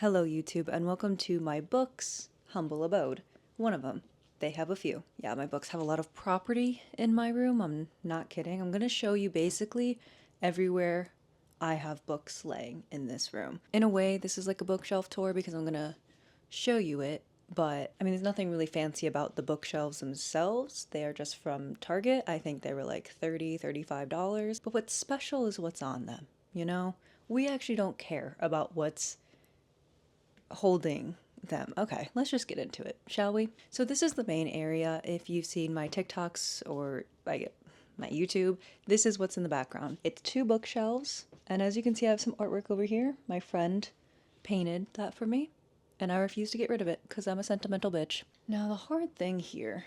Hello YouTube and welcome to my books humble abode. One of them. They have a few. Yeah, my books have a lot of property in my room. I'm not kidding. I'm going to show you basically everywhere I have books laying in this room. In a way, this is like a bookshelf tour because I'm going to show you it, but I mean, there's nothing really fancy about the bookshelves themselves. They are just from Target. I think they were like $35. But what's special is what's on them, you know? We actually don't care about what's holding them. Okay, let's just get into it, shall we? So this is the main area. If you've seen my TikToks or my YouTube, this is what's in the background. It's two bookshelves, and as you can see, I have some artwork over here. My friend painted that for me, and I refuse to get rid of it because I'm a sentimental bitch. Now the hard thing here,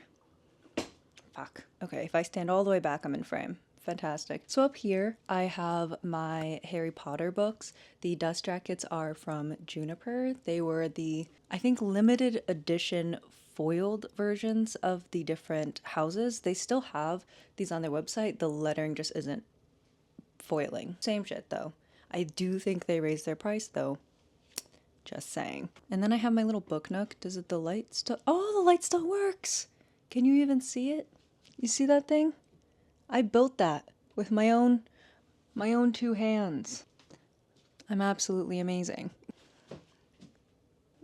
fuck. Okay, if I stand all the way back, I'm in frame. Fantastic. So up here, I have my Harry Potter books. The dust jackets are from Juniper. They were the, I think, limited edition foiled versions of the different houses. They still have these on their website. The lettering just isn't foiling. Same shit though. I do think they raised their price though. Just saying. And then I have my little book nook. Does it, the light still, oh, the light still works. Can you even see it? You see that thing? I built that with my own two hands. I'm absolutely amazing.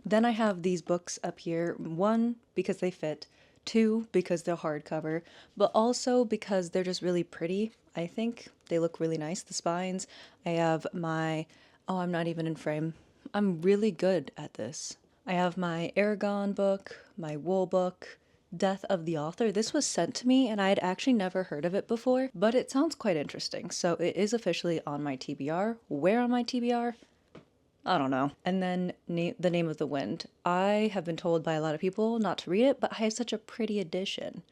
Then I have these books up here. One, because they fit. Two, because they're hardcover. But also because they're just really pretty. I think they look really nice. The spines. I have my... Oh, I'm not even in frame. I'm really good at this. I have my Aragon book, my Wool book, Death of the Author. This was sent to me and I had actually never heard of it before, but it sounds quite interesting. So it is officially on my TBR. Where on my TBR? I don't know. And then The Name of the Wind. I have been told by a lot of people not to read it, but I have such a pretty edition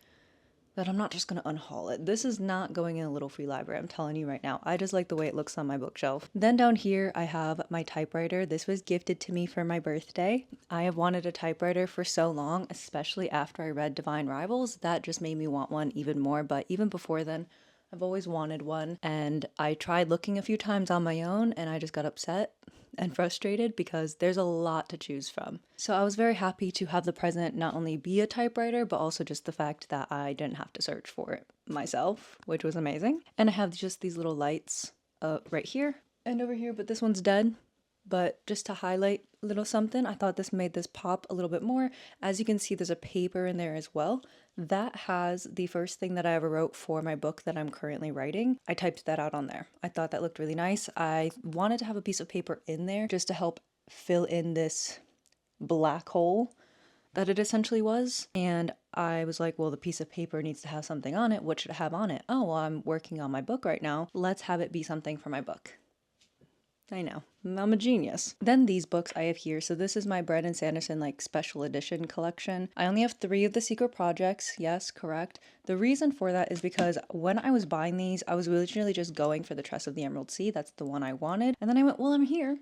that I'm not just going to unhaul it. This is not going in a little free library, I'm telling you right now. I just like the way it looks on my bookshelf. Then down here, I have my typewriter. This was gifted to me for my birthday. I have wanted a typewriter for so long, especially after I read Divine Rivals. That just made me want one even more, but even before then, I've always wanted one, and I tried looking a few times on my own, and I just got upset and frustrated because there's a lot to choose from. So I was very happy to have the present not only be a typewriter, but also just the fact that I didn't have to search for it myself, which was amazing. And I have just these little lights right here and over here, but this one's dead. But just to highlight a little something, I thought this made this pop a little bit more. As you can see, there's a paper in there as well. That has the first thing that I ever wrote for my book that I'm currently writing. I typed that out on there. I thought that looked really nice. I wanted to have a piece of paper in there just to help fill in this black hole that it essentially was. And I was like, well, the piece of paper needs to have something on it. What should it have on it? Oh, well, I'm working on my book right now. Let's have it be something for my book. I know, I'm a genius. Then these books I have here. So this is my Brandon Sanderson like special edition collection. I only have 3 of the Secret Projects. Yes, correct. The reason for that is because when I was buying these, I was originally just going for the Tress of the Emerald Sea. That's the one I wanted. And then I went, well, I'm here.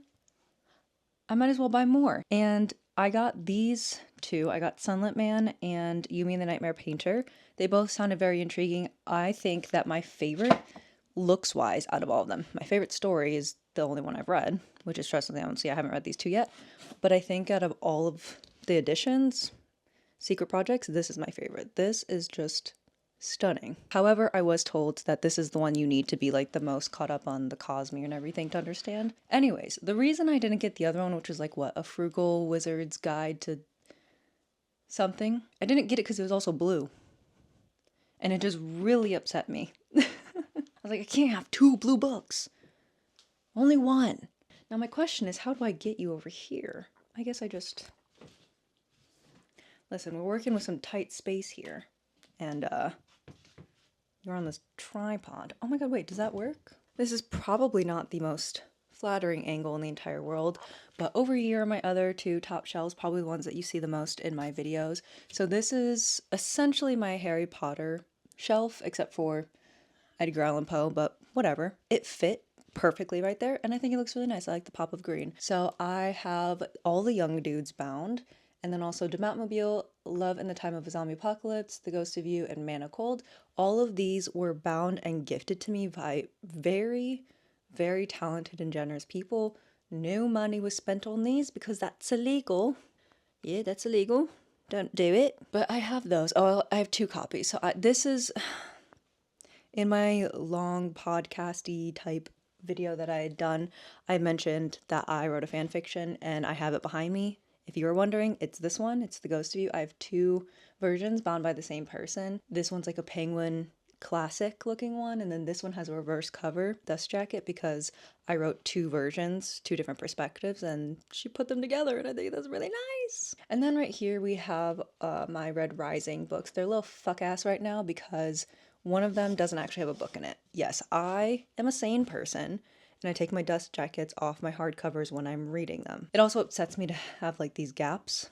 I might as well buy more. And I got these 2. I got Sunlit Man and Yumi and the Nightmare Painter. They both sounded very intriguing. I think that my favorite, looks wise, out of all of them, my favorite story is the only one I've read, which is Trust of the Emerald Sea. I haven't read these 2 yet, but I think out of all of the editions, Secret Projects, this is my favorite. This is just stunning. However, I was told that this is the one you need to be like the most caught up on the Cosmere and everything to understand. Anyways, the reason I didn't get the other one, which was like what, a Frugal Wizard's Guide to something, I didn't get it because it was also blue. And it just really upset me. I was like, I can't have 2 blue books. Only 1. Now my question is, how do I get you over here? I guess I just... Listen, we're working with some tight space here. And, you're on this tripod. Oh my god, wait, does that work? This is probably not the most flattering angle in the entire world, but over here are my other 2 top shelves, probably the ones that you see the most in my videos. So this is essentially my Harry Potter shelf, except for Edgar Allan Poe, but whatever. It fit perfectly right there, and I think it looks really nice. I like the pop of green. So I have all the young dudes bound, and then also De Batmobile, Love in the Time of a Zombie Apocalypse, The Ghost of You, and Mana Cold. All of these were bound and gifted to me by very, very talented and generous people. No money was spent on these because that's illegal. Yeah, that's illegal. Don't do it. But I have those. Oh, I have 2 copies. So this is in my long podcasty type video that I had done. I mentioned that I wrote a fan fiction and I have it behind me. If you were wondering, it's this one. It's The Ghost of You. I have 2 versions bound by the same person. This one's like a penguin classic looking one, and then this one has a reverse cover dust jacket because I wrote 2 versions, 2 different perspectives, and she put them together, and I think that's really nice. And then right here we have my Red Rising books. They're a little fuck ass right now because one of them doesn't actually have a book in it. Yes, I am a sane person and I take my dust jackets off my hardcovers when I'm reading them. It also upsets me to have like these gaps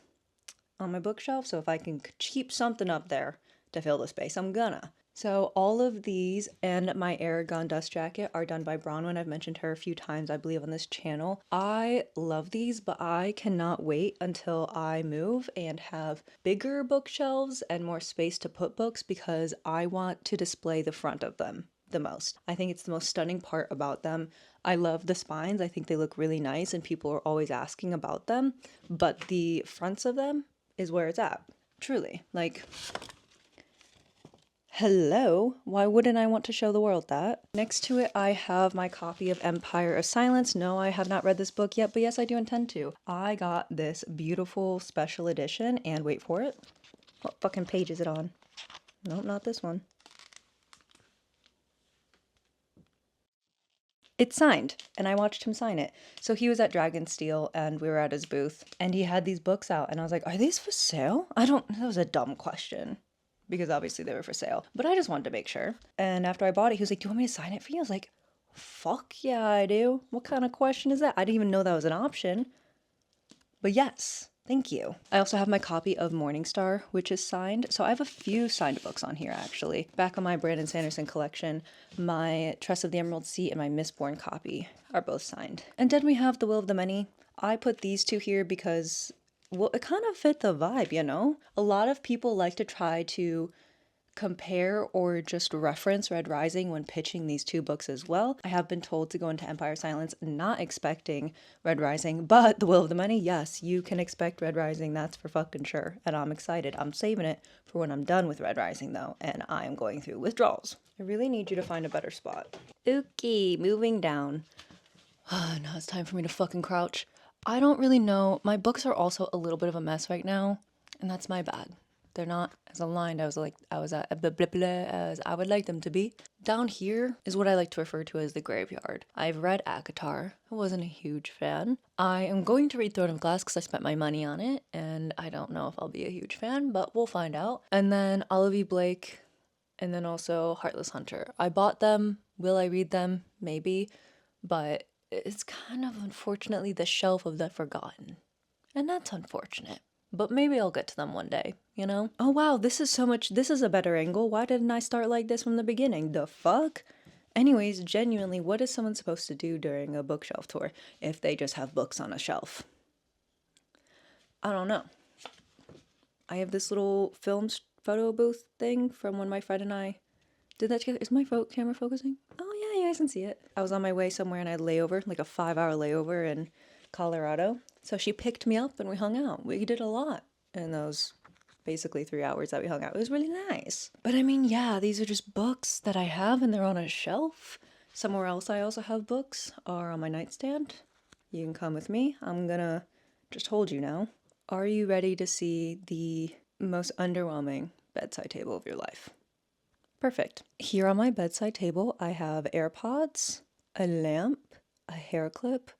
on my bookshelf, so if I can keep something up there to fill the space, I'm gonna. So all of these and my Aragon dust jacket are done by Bronwyn. I've mentioned her a few times, I believe, on this channel. I love these, but I cannot wait until I move and have bigger bookshelves and more space to put books because I want to display the front of them the most. I think it's the most stunning part about them. I love the spines. I think they look really nice and people are always asking about them, but the fronts of them is where it's at. Truly. Like, hello, why wouldn't I want to show the world that? Next to it, I have my copy of Empire of Silence. No, I have not read this book yet, but yes, I do intend to. I got this beautiful special edition, and wait for it. What fucking page is it on? Nope, not this one. It's signed, and I watched him sign it. So he was at Dragonsteel, and we were at his booth, and he had these books out, and I was like, are these for sale? That was a dumb question. Because obviously they were for sale. But I just wanted to make sure. And after I bought it, he was like, do you want me to sign it for you? I was like, fuck yeah, I do. What kind of question is that? I didn't even know that was an option. But yes, thank you. I also have my copy of Morningstar, which is signed. So I have a few signed books on here, actually. Back on my Brandon Sanderson collection, my Tress of the Emerald Sea and my Mistborn copy are both signed. And then we have The Will of the Many. I put these 2 here because, well, it kind of fit the vibe, you know? A lot of people like to try to compare or just reference Red Rising when pitching these 2 books as well. I have been told to go into Empire of Silence not expecting Red Rising, but The Will of the Many, yes, you can expect Red Rising, that's for fucking sure. And I'm excited. I'm saving it for when I'm done with Red Rising though, and I'm going through withdrawals. I really need you to find a better spot. Okay, moving down. Now it's time for me to fucking crouch. I don't really know. My books are also a little bit of a mess right now, and that's my bad. They're not as aligned as as I would like them to be. Down here is what I like to refer to as the graveyard. I've read ACOTAR. I wasn't a huge fan. I am going to read Throne of Glass because I spent my money on it, and I don't know if I'll be a huge fan, but we'll find out. And then Olive E. Blake, and then also Heartless Hunter. I bought them. Will I read them? Maybe. But it's kind of unfortunately the shelf of the forgotten. And that's unfortunate. But maybe I'll get to them one day, you know? Oh wow, this is a better angle. Why didn't I start like this from the beginning? The fuck? Anyways, genuinely, what is someone supposed to do during a bookshelf tour if they just have books on a shelf? I don't know. I have this little film photo booth thing from when my friend and I did that together. Is my camera focusing? Oh yeah, you guys can see it. I was on my way somewhere and I had layover, like a 5-hour layover in Colorado. So she picked me up and we hung out. We did a lot in those basically 3 hours that we hung out. It was really nice. But I mean, yeah, these are just books that I have and they're on a shelf. Somewhere else I also have books are on my nightstand. You can come with me. I'm gonna just hold you now. Are you ready to see the most underwhelming bedside table of your life? Perfect. Here on my bedside table, I have AirPods, a lamp, a hair clip,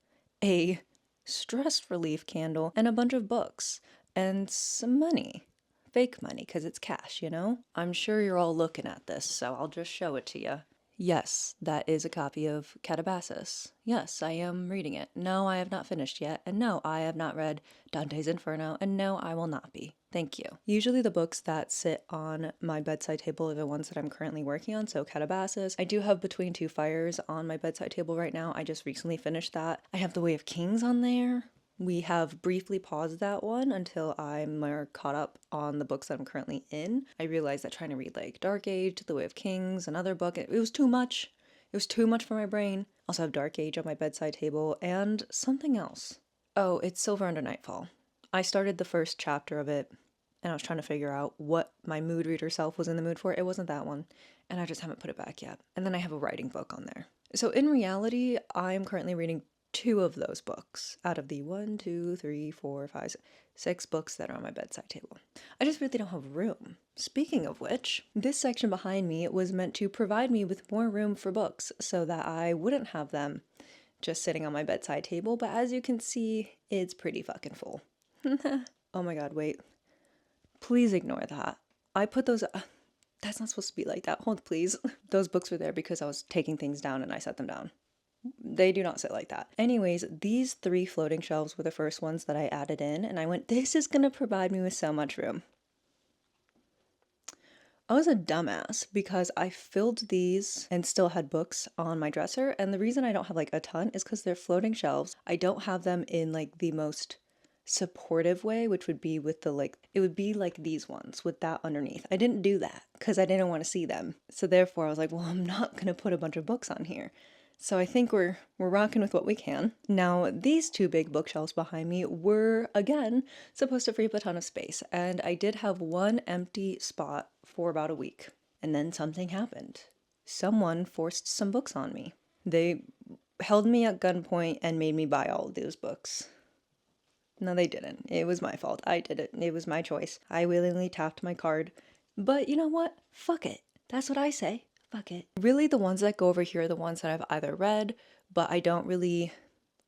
a stress relief candle, and a bunch of books, and some money. Fake money, because it's cash, you know? I'm sure you're all looking at this, so I'll just show it to you. Yes, that is a copy of Catabasis. Yes, I am reading it. No, I have not finished yet, and no, I have not read Dante's Inferno, and no, I will not be. Thank you. Usually the books that sit on my bedside table are the ones that I'm currently working on, so Catabasis. I do have Between Two Fires on my bedside table right now. I just recently finished that. I have The Way of Kings on there. We have briefly paused that one until I'm more caught up on the books that I'm currently in. I realized that trying to read like Dark Age, The Way of Kings, another book, it was too much. It was too much for my brain. Also have Dark Age on my bedside table and something else. Oh, it's Silver Under Nightfall. I started the first chapter of it and I was trying to figure out what my mood reader self was in the mood for. It wasn't that one, and I just haven't put it back yet. And then I have a writing book on there. So in reality, I'm currently reading 2 of those books out of the 6 books that are on my bedside table. I just really don't have room. Speaking of which, this section behind me was meant to provide me with more room for books so that I wouldn't have them just sitting on my bedside table, but as you can see, it's pretty fucking full. Oh my god, wait. Please ignore that. I put those. That's not supposed to be like that. Hold, please. Those books were there because I was taking things down and I set them down. They do not sit like that. Anyways, these 3 floating shelves were the first ones that I added in, and I went, this is gonna provide me with so much room. I was a dumbass because I filled these and still had books on my dresser, and the reason I don't have like a ton is because they're floating shelves. I don't have them in like the most supportive way, which would be with the like, it would be like these ones with that underneath. I didn't do that because I didn't want to see them. So therefore I was like, well, I'm not going to put a bunch of books on here. So I think we're rocking with what we can. Now, these 2 big bookshelves behind me were, again, supposed to free up a ton of space, and I did have one empty spot for about a week. And then something happened. Someone forced some books on me. They held me at gunpoint and made me buy all of those books. No, they didn't. It was my fault. I did it. It was my choice. I willingly tapped my card. But you know what? Fuck it. That's what I say. Fuck it. Really, the ones that go over here are the ones that I've either read, but I don't really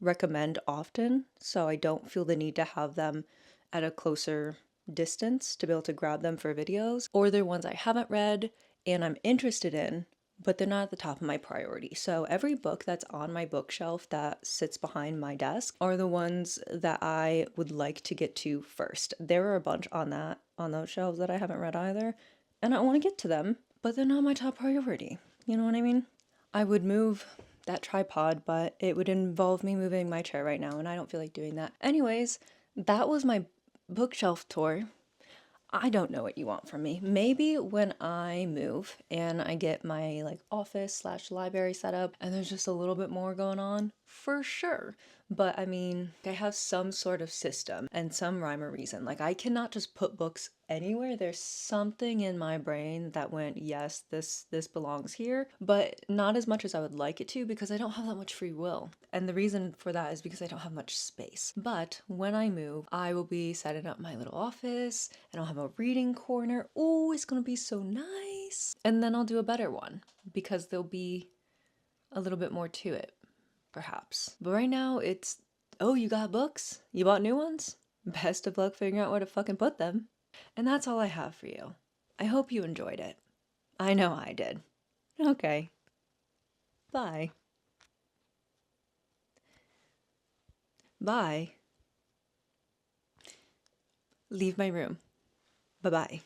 recommend often, so I don't feel the need to have them at a closer distance to be able to grab them for videos, or they're ones I haven't read and I'm interested in, but they're not at the top of my priority. So every book that's on my bookshelf that sits behind my desk are the ones that I would like to get to first. There are a bunch on those shelves that I haven't read either, and I want to get to them, but they're not my top priority. You know what I mean? I would move that tripod, but it would involve me moving my chair right now, and I don't feel like doing that. Anyways, that was my bookshelf tour. I don't know what you want from me. Maybe when I move and I get my like office/library set up and there's just a little bit more going on, for sure. But I mean, I have some sort of system and some rhyme or reason. Like I cannot just put books anywhere. There's something in my brain that went, yes, this belongs here, but not as much as I would like it to because I don't have that much free will. And the reason for that is because I don't have much space. But when I move, I will be setting up my little office and I'll have a reading corner. Oh, it's gonna be so nice. And then I'll do a better one because there'll be a little bit more to it, perhaps. But right now it's, oh, you got books? You bought new ones? Best of luck figuring out where to fucking put them. And that's all I have for you. I hope you enjoyed it. I know I did. Okay. Bye. Bye. Leave my room. Bye-bye.